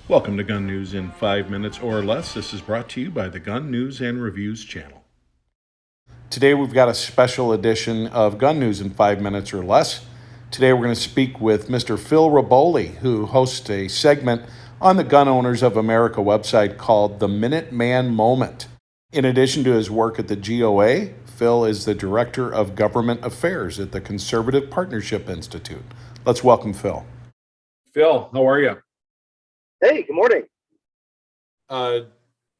Welcome to Gun News in 5 minutes or less. This is brought to you by the Gun News and Reviews channel. Today we've got a special edition of Gun News in 5 minutes or less. Today we're going to speak with Mr. Phil Reboli, who hosts a segment on the Gun Owners of America website called The Minuteman Moment. In addition to his work at the GOA, Phil is the Director of Government Affairs at the Conservative Partnership Institute. Let's welcome Phil. Phil, how are you? Hey, good morning.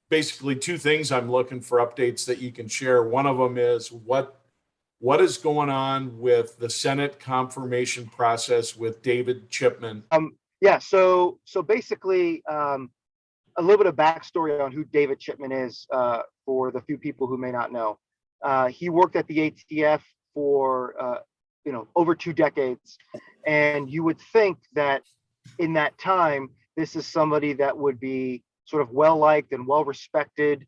Basically two things I'm looking for updates that you can share. One of them is what is going on with the Senate confirmation process with David Chipman. So basically, a little bit of backstory on who David Chipman is for the few people who may not know. He worked at the ATF for over 2 decades, and you would think that in that time, this is somebody that would be sort of well-liked and well-respected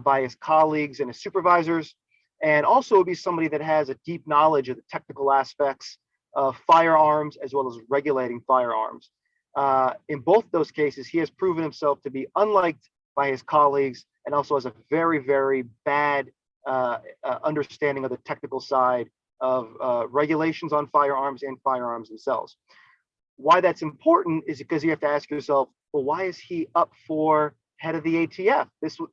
by his colleagues and his supervisors, and also would be somebody that has a deep knowledge of the technical aspects of firearms as well as regulating firearms. In both those cases, he has proven himself to be unliked by his colleagues and also has a very, very bad understanding of the technical side of regulations on firearms and firearms themselves. Why that's important is because you have to ask yourself, well, why is he up for head of the ATF?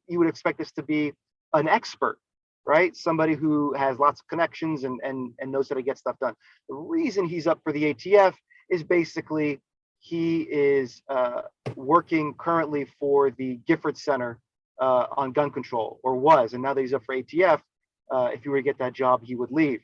You would expect this to be an expert, right? Somebody who has lots of connections and knows how to get stuff done. The reason he's up for the ATF is basically he is working currently for the Gifford Center on gun control, or was, and now that he's up for ATF, if he were to get that job, he would leave.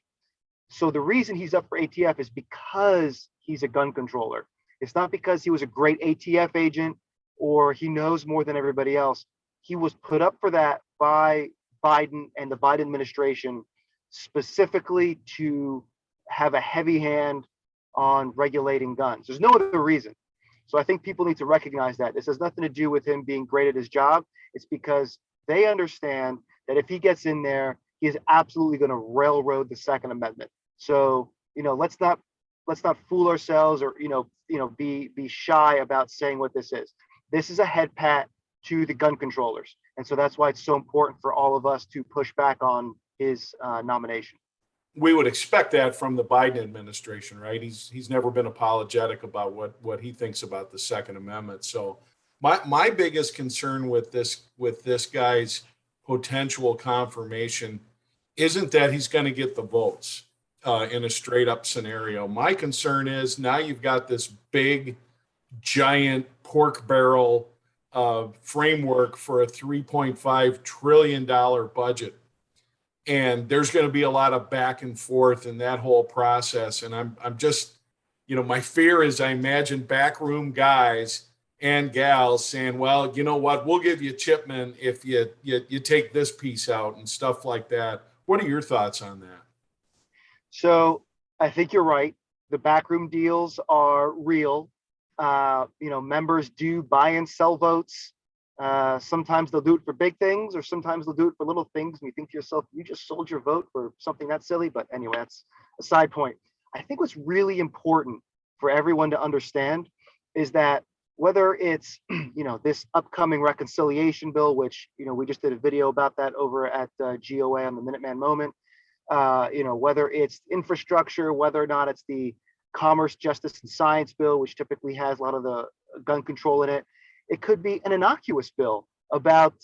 So the reason he's up for ATF is because he's a gun controller. It's not because he was a great ATF agent or he knows more than everybody else. He was put up for that by Biden and the Biden administration specifically to have a heavy hand on regulating guns. There's no other reason. So I think people need to recognize that. This has nothing to do with him being great at his job. It's because they understand that if he gets in there, he is absolutely going to railroad the Second Amendment. So, let's not fool ourselves or be shy about saying what this is. This is a head pat to the gun controllers, and so that's why it's so important for all of us to push back on his nomination. We would expect that from the Biden administration, right? He's never been apologetic about what he thinks about the Second Amendment. So my biggest concern with this guy's potential confirmation isn't that he's going to get the votes in a straight up scenario. My concern is now you've got this big, giant pork barrel framework for a $3.5 trillion budget. And there's going to be a lot of back and forth in that whole process. And I'm just, my fear is I imagine backroom guys and gals saying, well, you know what, we'll give you Chipman if you take this piece out and stuff like that. What are your thoughts on that? So I think you're right. The backroom deals are real. Members do buy and sell votes. Sometimes they'll do it for big things, or sometimes they'll do it for little things. And you think to yourself, you just sold your vote for something that silly. But anyway, that's a side point. I think what's really important for everyone to understand is that whether it's, this upcoming reconciliation bill, which, we just did a video about that over at GOA on the Minuteman Moment, whether it's infrastructure, whether or not it's the Commerce, Justice, and Science bill, which typically has a lot of the gun control in it. It could be an innocuous bill about,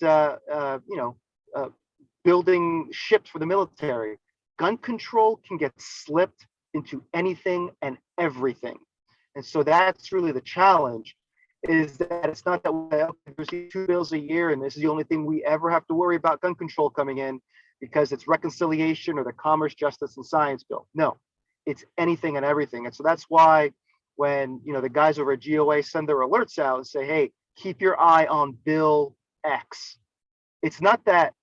building ships for the military. Gun control can get slipped into anything and everything. And so that's really the challenge, is that it's not that we receive 2 bills a year and this is the only thing we ever have to worry about gun control coming in because it's reconciliation or the Commerce, Justice, and Science bill. No, it's anything and everything. And so that's why when, the guys over at GOA send their alerts out and say, hey, keep your eye on Bill X. It's not that,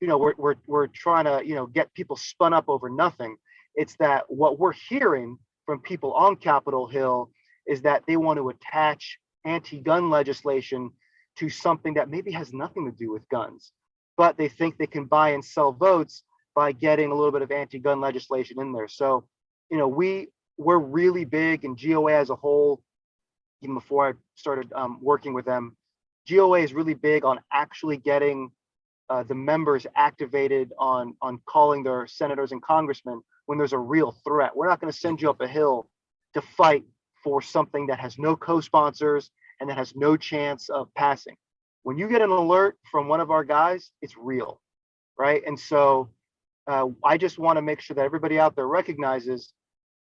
we're trying to, get people spun up over nothing. It's that what we're hearing from people on Capitol Hill is that they want to attach anti-gun legislation to something that maybe has nothing to do with guns, but they think they can buy and sell votes by getting a little bit of anti-gun legislation in there. So, we're really big, and GOA as a whole even before I started working with them, GOA is really big on actually getting the members activated on calling their senators and congressmen when there's a real threat. We're not going to send you up a hill to fight for something that has no co-sponsors and that has no chance of passing. When you get an alert from one of our guys, it's real, right? And so I just want to make sure that everybody out there recognizes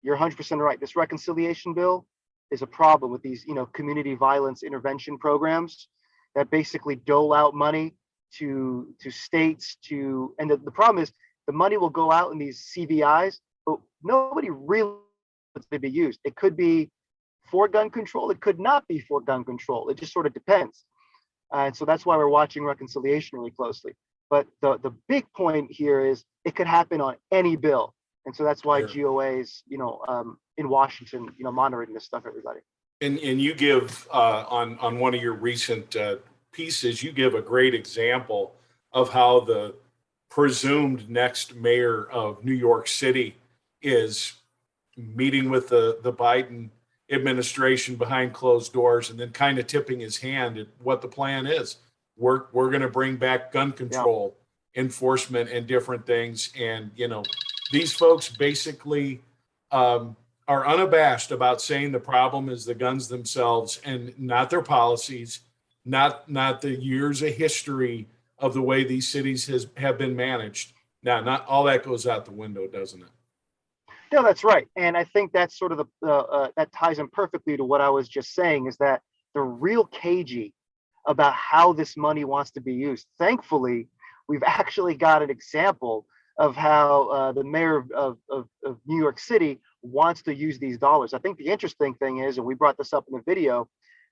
you're 100% right. This reconciliation bill is a problem with these, community violence intervention programs that basically dole out money to states and the problem is the money will go out in these CVIs, but nobody really wants to be used. It could be for gun control. It could not be for gun control. It just sort of depends. And so that's why we're watching reconciliation really closely. But the big point here is it could happen on any bill. And so that's why GOA is, in Washington, monitoring this stuff, everybody. And you give on one of your recent pieces, you give a great example of how the presumed next mayor of New York City is meeting with the Biden administration behind closed doors and then kind of tipping his hand at what the plan is. We're going to bring back gun control enforcement and different things. And, these folks basically are unabashed about saying the problem is the guns themselves and not their policies, not the years of history of the way these cities have been managed. Now, not all that goes out the window, doesn't it? No, that's right. And I think that's sort of that ties in perfectly to what I was just saying, is that they're real cagey about how this money wants to be used. Thankfully, we've actually got an example of how the mayor of New York City wants to use these dollars. I think the interesting thing is, and we brought this up in the video,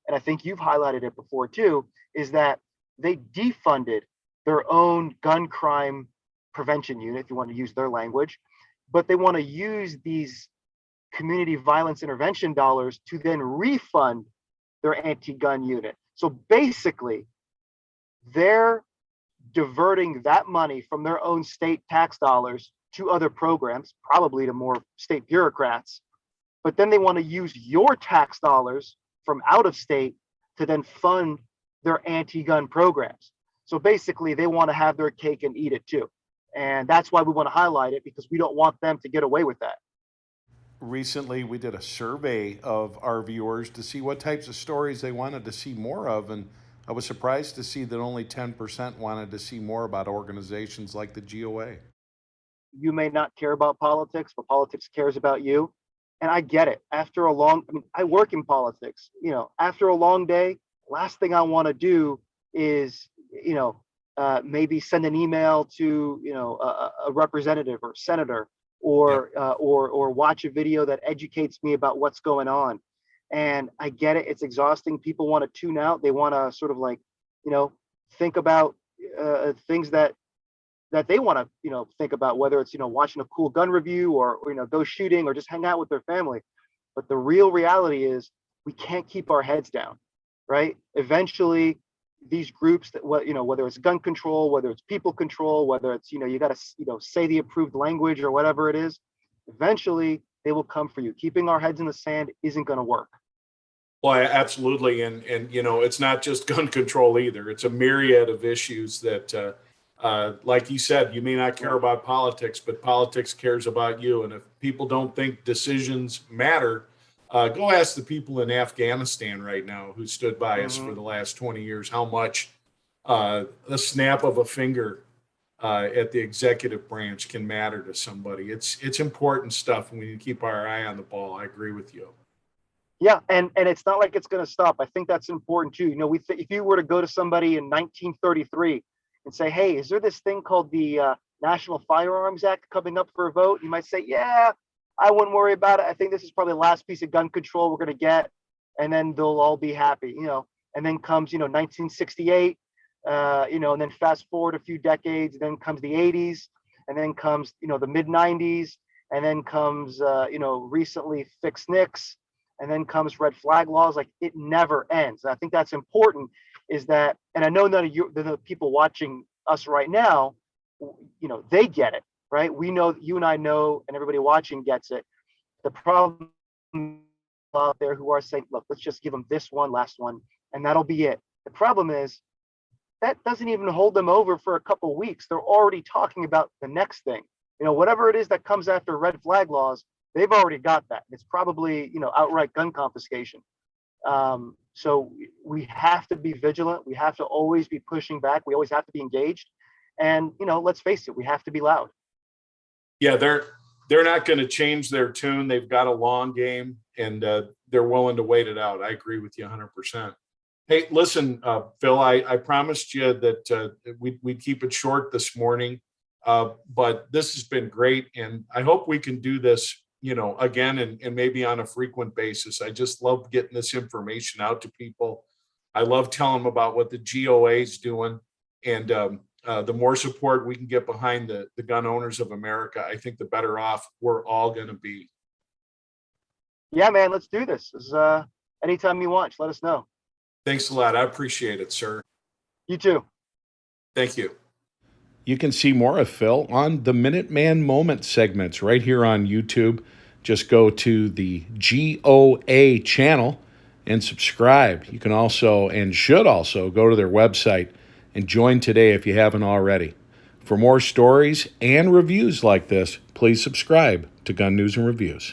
and I think you've highlighted it before too, is that they defunded their own gun crime prevention unit, if you want to use their language, but they want to use these community violence intervention dollars to then refund their anti-gun unit. So basically, they're diverting that money from their own state tax dollars to other programs, probably to more state bureaucrats, but then they want to use your tax dollars from out of state to then fund their anti-gun programs. So basically, they want to have their cake and eat it too. And that's why we want to highlight it, because we don't want them to get away with that. Recently, we did a survey of our viewers to see what types of stories they wanted to see more of. And I was surprised to see that only 10% wanted to see more about organizations like the GOA. You may not care about politics, but politics cares about you. And I get it. I work in politics, after a long day, last thing I want to do is, maybe send an email to, a representative or senator, or watch a video that educates me about what's going on. And I get it. It's exhausting. People want to tune out. They want to sort of think about things that they want to, think about, whether it's, watching a cool gun review or go shooting or just hang out with their family. But the real reality is we can't keep our heads down, right? Eventually, these groups that, whether it's gun control, whether it's people control, whether it's, you got to, say the approved language or whatever it is, eventually they will come for you. Keeping our heads in the sand isn't going to work. Well, absolutely. And it's not just gun control either. It's a myriad of issues that, like you said, you may not care about politics, but politics cares about you. And if people don't think decisions matter, go ask the people in Afghanistan right now who stood by us for the last 20 years how much the snap of a finger at the executive branch can matter to somebody. It's important stuff, and we need to keep our eye on the ball. I agree with you. Yeah, and it's not like it's going to stop. I think that's important too. If you were to go to somebody in 1933 and say, "Hey, is there this thing called the National Firearms Act coming up for a vote?" You might say, "Yeah, I wouldn't worry about it. I think this is probably the last piece of gun control we're going to get," and then they'll all be happy. And then comes 1968, and then fast forward a few decades, then comes the 80s, and then comes the mid 90s, and then comes recently fixed NICS. And then comes red flag laws. Like, it never ends. And I think that's important, is that, and I know none of you, the people watching us right now, they get it, right? We know, you and I know, and everybody watching gets it. The problem out there who are saying, look, let's just give them this one last one, and that'll be it. The problem is that doesn't even hold them over for a couple of weeks. They're already talking about the next thing. Whatever it is that comes after red flag laws, they've already got that. It's probably, outright gun confiscation. So we have to be vigilant. We have to always be pushing back. We always have to be engaged. And, let's face it, we have to be loud. Yeah, they're not going to change their tune. They've got a long game, and they're willing to wait it out. I agree with you 100%. Hey, listen, Phil, I promised you that we'd keep it short this morning, but this has been great, and I hope we can do this, again, and maybe on a frequent basis. I just love getting this information out to people. I love telling them about what the GOA is doing, and the more support we can get behind the gun owners of America, I think the better off we're all going to be. Yeah, man, let's do this. Anytime you want, let us know. Thanks a lot. I appreciate it, sir. You too. Thank you. You can see more of Phil on the Minuteman Moment segments right here on YouTube. Just go to the GOA channel and subscribe. You can also and should also go to their website and join today if you haven't already. For more stories and reviews like this, please subscribe to Gun News and Reviews.